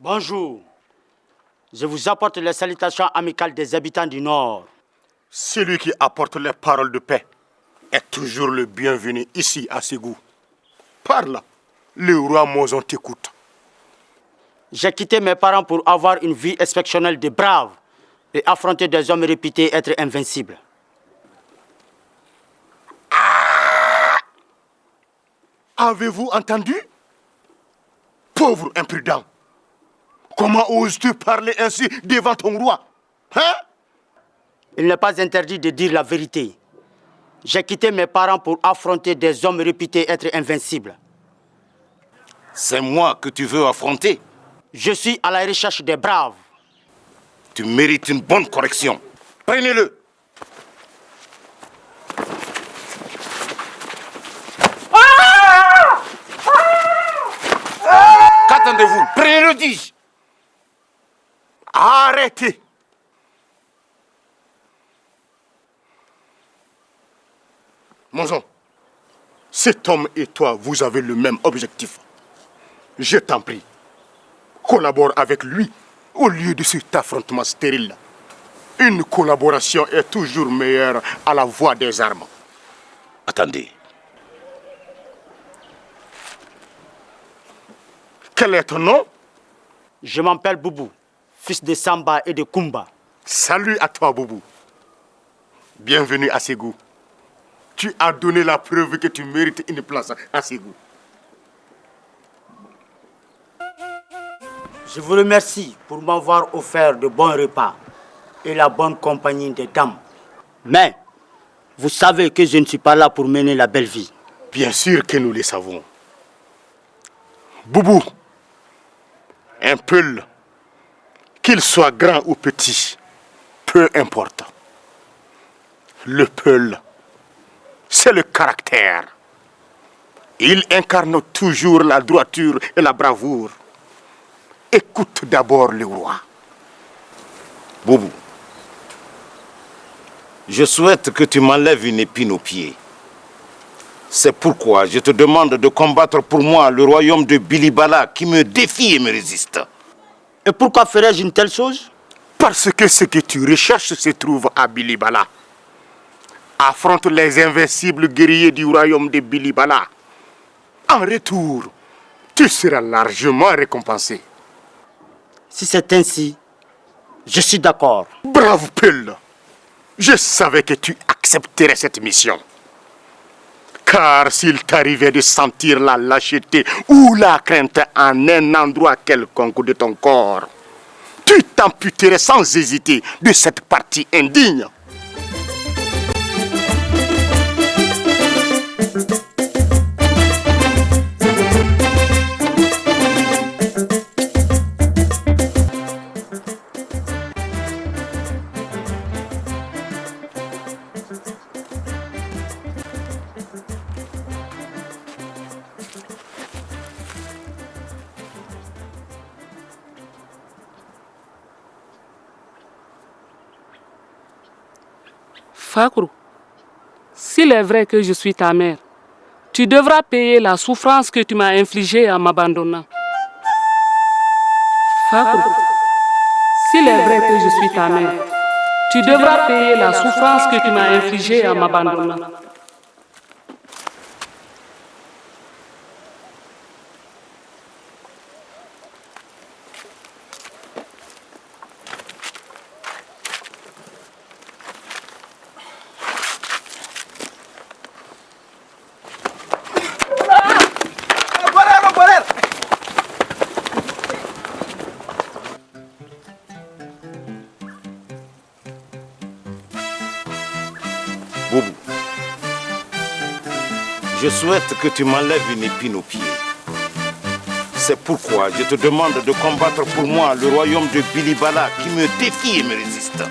Bonjour. Je vous apporte les salutations amicales des habitants du Nord. Celui qui apporte les paroles de paix est toujours le bienvenu ici à Ségou. Parle, le roi Mozon t'écoute. J'ai quitté mes parents pour avoir une vie exceptionnelle de brave et affronter des hommes réputés être invincibles. Avez-vous entendu? Pauvre imprudent. Comment oses-tu parler ainsi devant ton roi? Hein? Il n'est pas interdit de dire la vérité. J'ai quitté mes parents pour affronter des hommes réputés être invincibles. C'est moi que tu veux affronter? Je suis à la recherche des braves. Tu mérites une bonne correction. Prenez-le. Qu'attendez-vous? Prenez-le, dis-je. Arrêtez. Mozon, cet homme et toi, vous avez le même objectif. Je t'en prie, collabore avec lui au lieu de cet affrontement stérile. Une collaboration est toujours meilleure à la voix des armes. Attendez. Quel est ton nom? Je m'appelle Boubou, fils de Samba et de Kumba. Salut à toi, Boubou. Bienvenue à Ségou. Tu as donné la preuve que tu mérites une place à Ségou. Je vous remercie pour m'avoir offert de bons repas et la bonne compagnie des dames. Mais, vous savez que je ne suis pas là pour mener la belle vie. Bien sûr que nous le savons. Boubou, un peul, qu'il soit grand ou petit, peu importe. Le peul, c'est le caractère. Il incarne toujours la droiture et la bravoure. Écoute d'abord le roi. Boubou, je souhaite que tu m'enlèves une épine au pied. C'est pourquoi je te demande de combattre pour moi le royaume de Bilibala qui me défie et me résiste. Et pourquoi ferais-je une telle chose? Parce que ce que tu recherches se trouve à Bilibala. Affronte les invincibles guerriers du royaume de Bilibala. En retour, tu seras largement récompensé. Si c'est ainsi, je suis d'accord. Brave Peul, je savais que tu accepterais cette mission. Car s'il t'arrivait de sentir la lâcheté ou la crainte en un endroit quelconque de ton corps, tu t'amputerais sans hésiter de cette partie indigne. Fakrou, s'il est vrai que je suis ta mère, tu devras payer la souffrance que tu m'as infligée en m'abandonnant. Fakrou, s'il est vrai que je suis ta mère, tu devras payer la souffrance que tu m'as infligée en m'abandonnant. Boubou, je souhaite que tu m'enlèves une épine au pied. C'est pourquoi je te demande de combattre pour moi le royaume de Bilibala qui me défie et me résiste.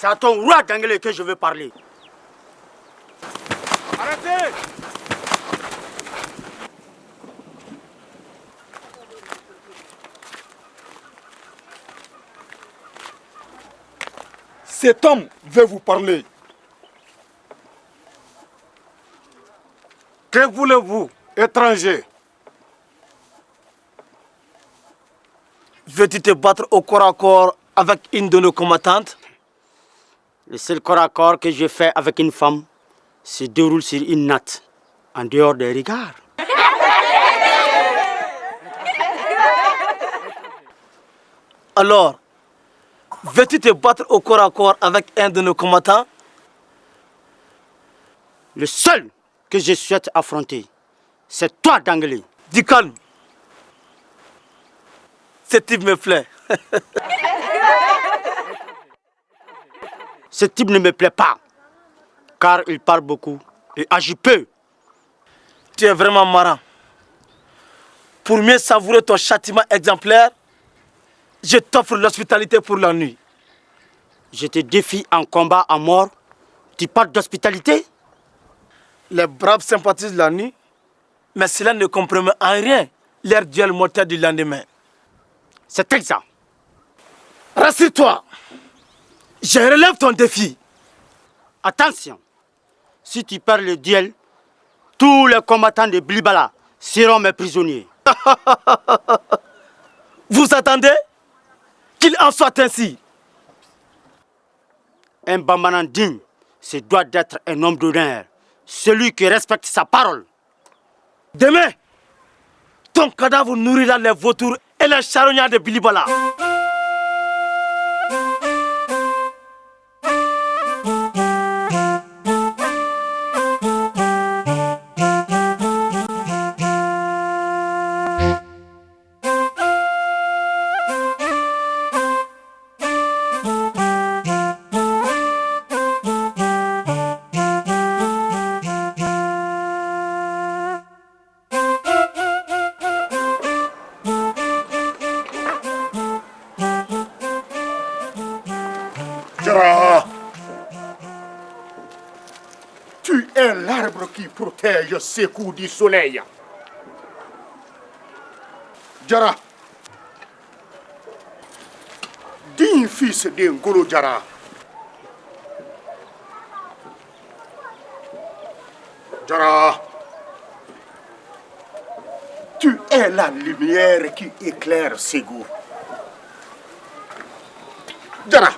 C'est à ton roi d'anglais que je veux parler. Arrêtez! Cet homme veut vous parler. Que voulez-vous, étranger? Veux-tu te battre au corps à corps avec une de nos combattantes? Le seul corps à corps que je fais avec une femme se déroule sur une natte, en dehors des regards. Alors, veux-tu te battre au corps à corps avec un de nos combattants? Le seul que je souhaite affronter, c'est toi d'anglais. Dis calme. Ce type me plaît. Ce type ne me plaît pas, car il parle beaucoup et agit peu. Tu es vraiment marrant. Pour mieux savourer ton châtiment exemplaire, je t'offre l'hospitalité pour la nuit. Je te défie en combat à mort. Tu parles d'hospitalité? Les braves sympathisent la nuit, mais cela ne compromet en rien leur duel mortel du lendemain. C'est exact. Rassure-toi, je relève ton défi. Attention, si tu perds le duel, tous les combattants de Bilibala seront mes prisonniers. Vous attendez qu'il en soit ainsi? Un Bambanan digne, se doit d'être un homme d'honneur, celui qui respecte sa parole. Demain, ton cadavre nourrira les vautours et les charognards de Bilibala. Jara, tu es l'arbre qui protège Sékou du soleil. Jara, digne fils d'Ngolo Jara. Jara, tu es la lumière qui éclaire Ségou. Jara,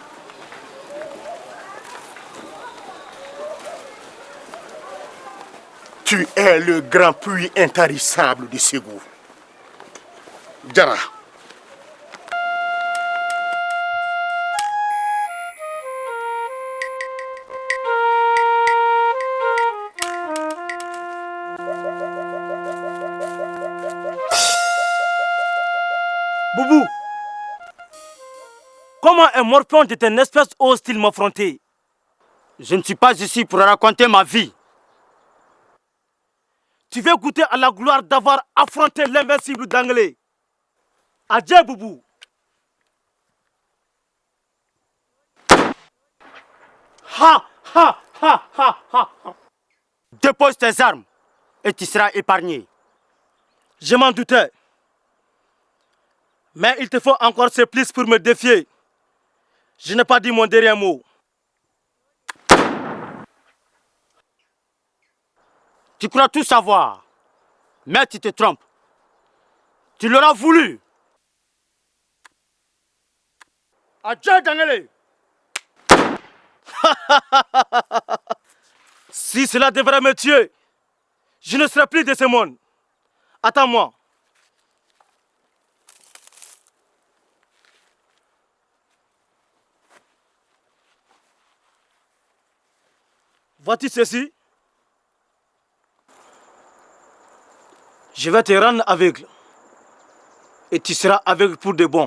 tu es le grand puits intarissable du Ségou. Jara. Boubou, comment un morpion de ton espèce ose-t-il m'affronter? Je ne suis pas ici pour raconter ma vie. Tu veux goûter à la gloire d'avoir affronté l'invincible d'anglais? Adieu, Boubou. Ha, ha, ha, ha, ha. Dépose tes armes et tu seras épargné. Je m'en doutais. Mais il te faut encore supplice pour me défier. Je n'ai pas dit mon dernier mot. Tu crois tout savoir, mais tu te trompes. Tu l'auras voulu. Adieu, Dangele. Si cela devrait me tuer, je ne serai plus de ce monde. Attends-moi. Vois-tu ceci? Je vais te rendre aveugle. Et tu seras aveugle pour de bon.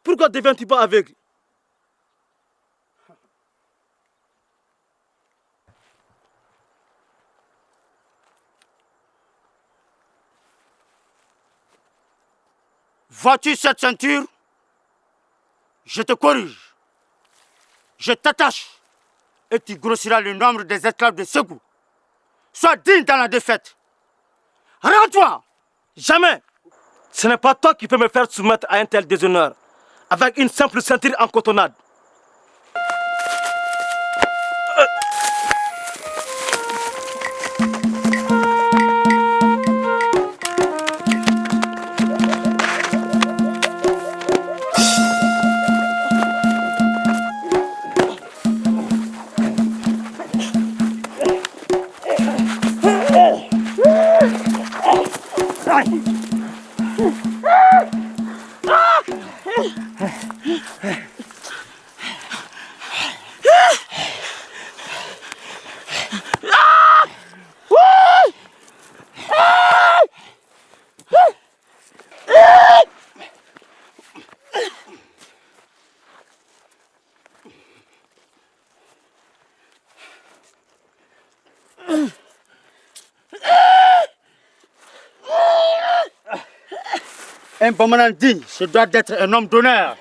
Pourquoi ne deviens-tu pas aveugle? Vois-tu cette ceinture? je te corrige. Je t'attache et tu grossiras le nombre des esclaves de Ségou. Sois digne dans la défaite. Rends-toi. Jamais. Ce n'est pas toi qui peux me faire soumettre à un tel déshonneur avec une simple ceinture en cotonnade. Un Bamanan digne, ce doit être un homme d'honneur.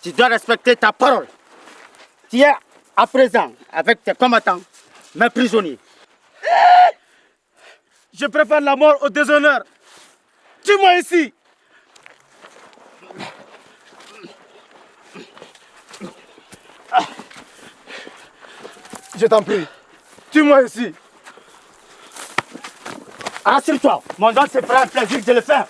Tu dois respecter ta parole. Tu es à présent avec tes combattants, mes prisonniers. Je préfère la mort au déshonneur. Tue-moi ici. Je t'en prie. Tue-moi ici. Rassure-toi, mon don se fera un plaisir de le faire.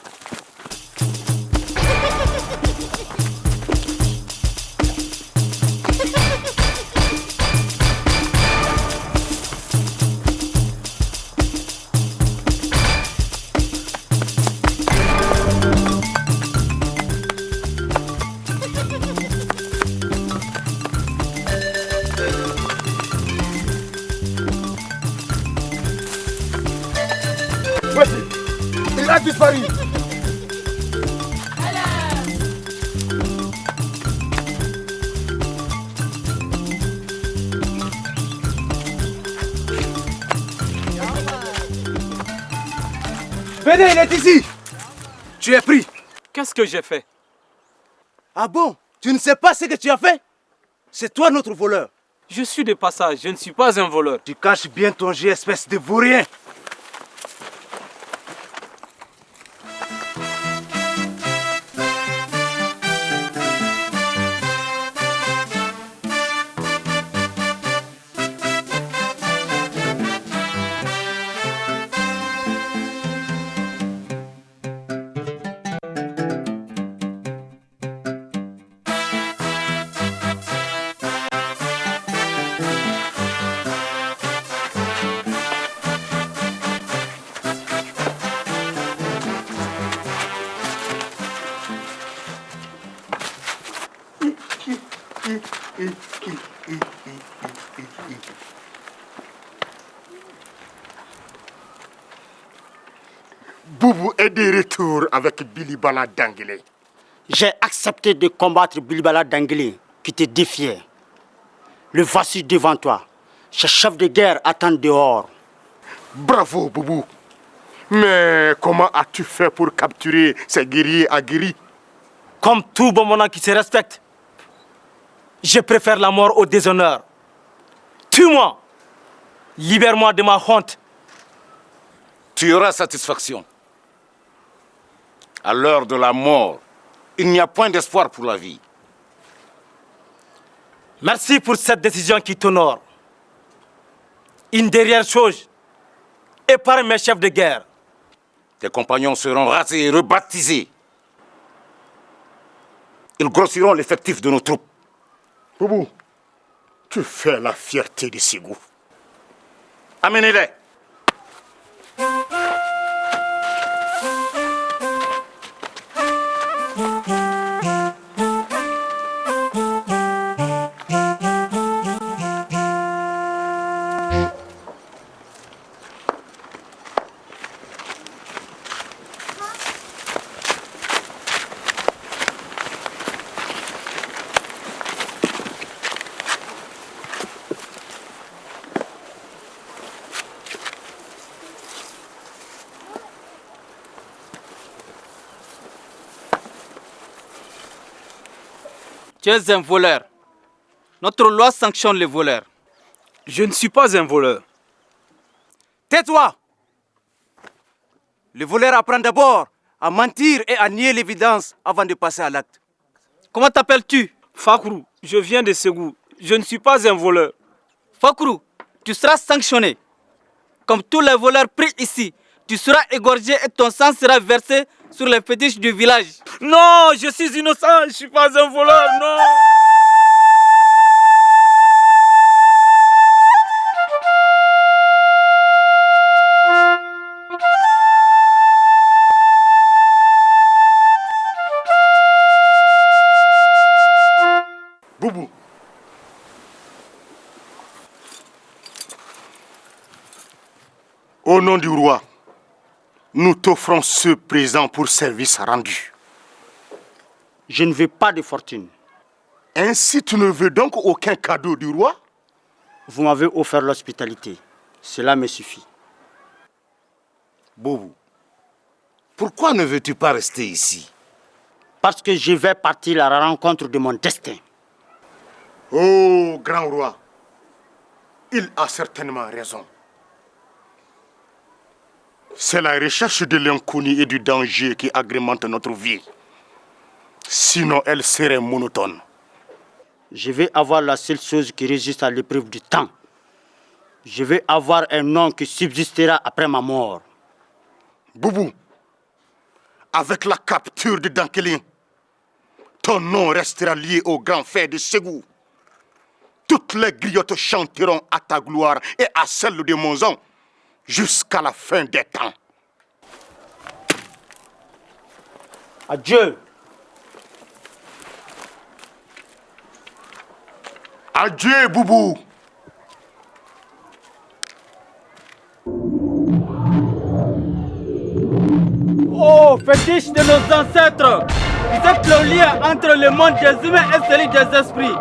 Voici. Il a disparu. Venez, il est ici. Tu es pris. Qu'est-ce que j'ai fait? Ah bon? Tu ne sais pas ce que tu as fait? C'est toi notre voleur. Je suis de passage, je ne suis pas un voleur. Tu caches bien ton jeu, espèce de vaurien. Boubou est de retour avec Bilibala Dangele. J'ai accepté de combattre Bilibala Dangele qui te défiait. Le voici devant toi. Ce chef de guerre attend dehors. Bravo, Boubou. Mais comment as-tu fait pour capturer ces guerriers aguerris? Comme tout bon monarque qui se respecte, je préfère la mort au déshonneur. Tue-moi. Libère-moi de ma honte. Tu auras satisfaction. À l'heure de la mort, il n'y a point d'espoir pour la vie. Merci pour cette décision qui t'honore. Une dernière chose, épargne mes chefs de guerre. Tes compagnons seront rasés et rebaptisés. Ils grossiront l'effectif de nos troupes. Boubou, tu fais la fierté de Ségou. Amenez-les. Tu es un voleur. Notre loi sanctionne les voleurs. Je ne suis pas un voleur. Tais-toi! Le voleur apprend d'abord à mentir et à nier l'évidence avant de passer à l'acte. Comment t'appelles-tu? Fakrou, je viens de Ségou. Je ne suis pas un voleur. Fakrou, tu seras sanctionné. Comme tous les voleurs pris ici, tu seras égorgé et ton sang sera versé sur les fétiches du village. Non, je suis innocent, je ne suis pas un voleur, non. Boubou. Au nom du roi, nous t'offrons ce présent pour service rendu. Je ne veux pas de fortune. Ainsi, tu ne veux donc aucun cadeau du roi? Vous m'avez offert l'hospitalité. Cela me suffit. Boubou, pourquoi ne veux-tu pas rester ici? Parce que je vais partir à la rencontre de mon destin. Oh, grand roi, il a certainement raison. C'est la recherche de l'inconnu et du danger qui agrémente notre vie. Sinon, elle serait monotone. Je vais avoir la seule chose qui résiste à l'épreuve du temps. Je vais avoir un nom qui subsistera après ma mort. Boubou, avec la capture de Dankelin, ton nom restera lié au grand fait de Ségou. Toutes les griottes chanteront à ta gloire et à celle de Monzon jusqu'à la fin des temps. Adieu. Adieu, Boubou. Oh, fétiche de nos ancêtres! Vous êtes le lien entre le monde des humains et celui des esprits.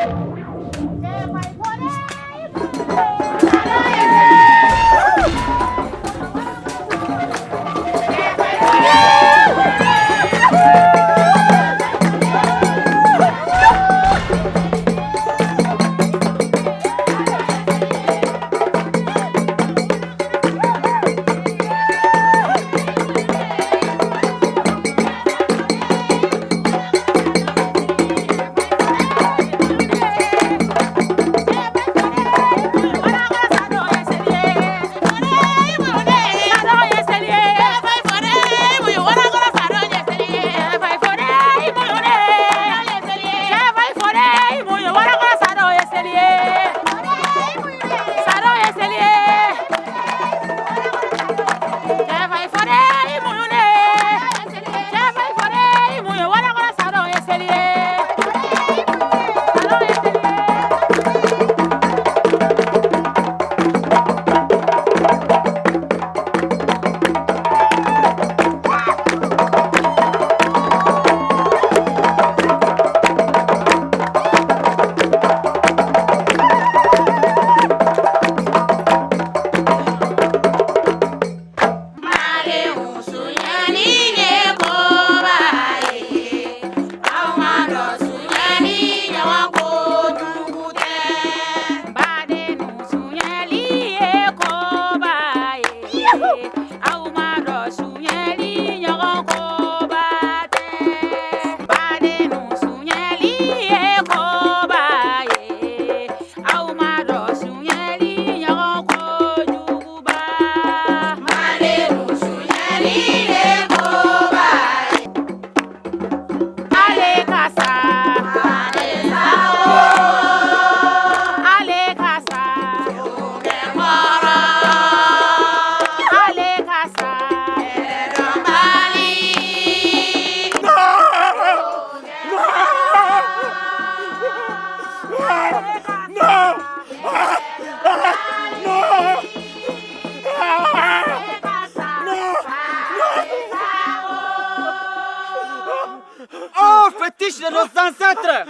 Oh, fétiche de nos ancêtres,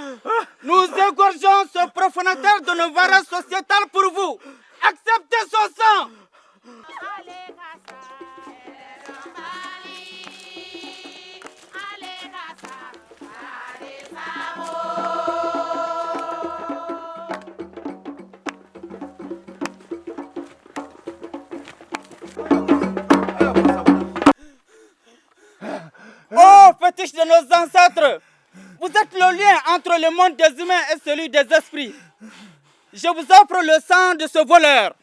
nous égorgeons ce profanateur de nos valeurs sociétales pour vous. Acceptez son sang. Oh, fétiche de nos ancêtres, vous êtes le lien entre le monde des humains et celui des esprits. Je vous offre le sang de ce voleur.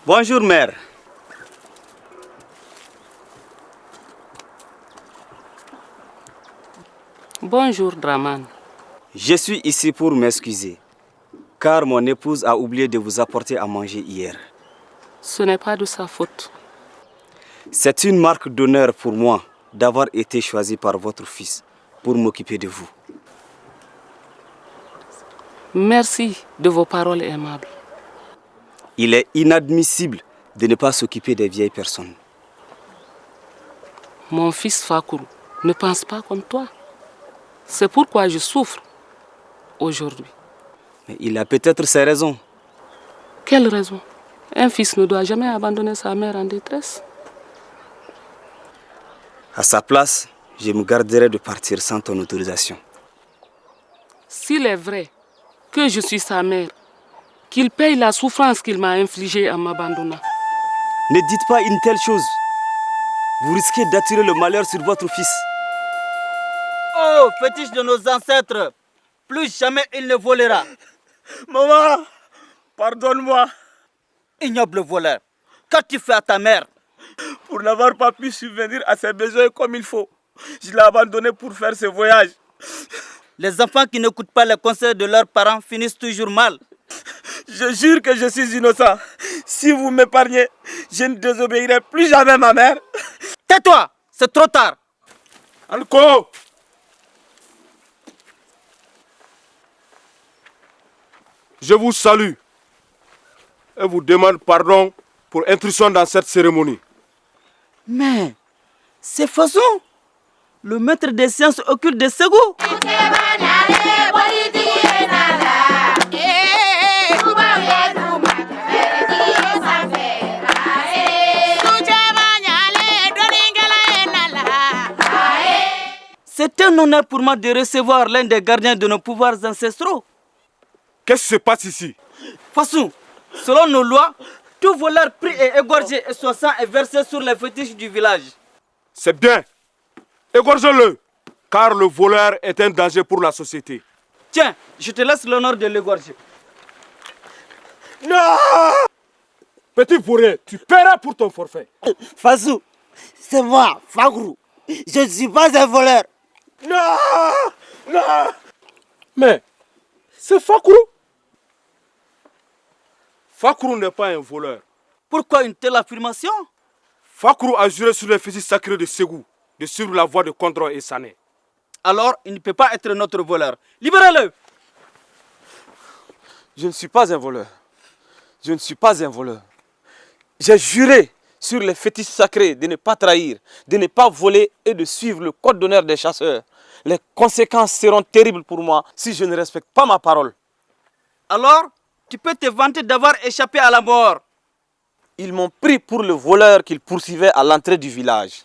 Bonjour, mère. Bonjour, Draman. Je suis ici pour m'excuser, car mon épouse a oublié de vous apporter à manger hier. Ce n'est pas de sa faute. C'est une marque d'honneur pour moi d'avoir été choisi par votre fils pour m'occuper de vous. Merci de vos paroles aimables. Il est inadmissible de ne pas s'occuper des vieilles personnes. Mon fils Fakourou ne pense pas comme toi. C'est pourquoi je souffre aujourd'hui. Mais il a peut-être ses raisons. Quelle raison? Un fils ne doit jamais abandonner sa mère en détresse. À sa place, je me garderai de partir sans ton autorisation. S'il est vrai que je suis sa mère, qu'il paye la souffrance qu'il m'a infligée en m'abandonnant. Ne dites pas une telle chose. Vous risquez d'attirer le malheur sur votre fils. Oh, fétiche de nos ancêtres, plus jamais il ne volera. Maman, pardonne-moi Ignoble voleur, qu'as-tu fait à ta mère? pour n'avoir pas pu subvenir à ses besoins comme il faut. Je l'ai abandonné pour faire ce voyage. Les enfants qui n'écoutent pas les conseils de leurs parents finissent toujours mal. Je jure que je suis innocent. Si vous m'épargnez, je ne désobéirai plus jamais ma mère. Tais-toi, c'est trop tard. Alco! Je vous salue et vous demande pardon pour intrusion dans cette cérémonie. Mais, c'est Façon, le maître des sciences occultes de Ségou. C'est un honneur pour moi de recevoir l'un des gardiens de nos pouvoirs ancestraux. Qu'est-ce qui se passe ici? Façon, selon nos lois, tout voleur pris et égorgé et son sang est versé sur les fétiches du village. C'est bien. Égorgez-le, car le voleur est un danger pour la société. Tiens, je te laisse l'honneur de l'égorger. Non! Petit pourrier, tu paieras pour ton forfait. Fassou, c'est moi, Fagrou. Je ne suis pas un voleur. Non! Non! Mais, c'est Fakourou. Fakourou n'est pas un voleur. Pourquoi une telle affirmation? Fakourou a juré sur les fétiches sacrés de Ségou de suivre la voie de Kondro et Sané. Alors, il ne peut pas être notre voleur. Libérez-le! Je ne suis pas un voleur. Je ne suis pas un voleur. J'ai juré sur les fétiches sacrés de ne pas trahir, de ne pas voler et de suivre le code d'honneur des chasseurs. Les conséquences seront terribles pour moi si je ne respecte pas ma parole. Alors, tu peux te vanter d'avoir échappé à la mort. Ils m'ont pris pour le voleur qu'ils poursuivaient à l'entrée du village.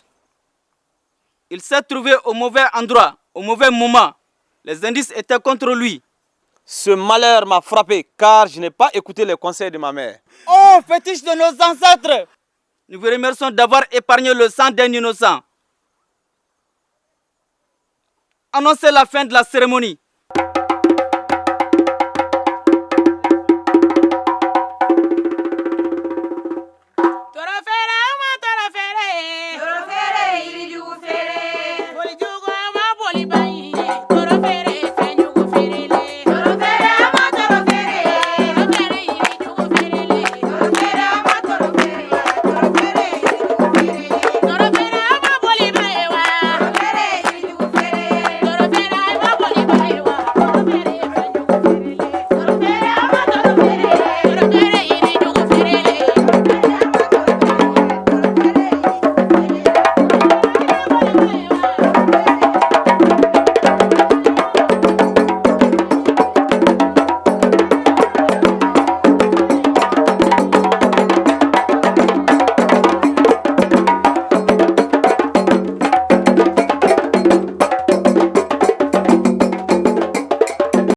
Il s'est trouvé au mauvais endroit, au mauvais moment. Les indices étaient contre lui. Ce malheur m'a frappé car je n'ai pas écouté les conseils de ma mère. Oh, fétiche de nos ancêtres! Nous vous remercions d'avoir épargné le sang d'un innocent. Annoncez la fin de la cérémonie.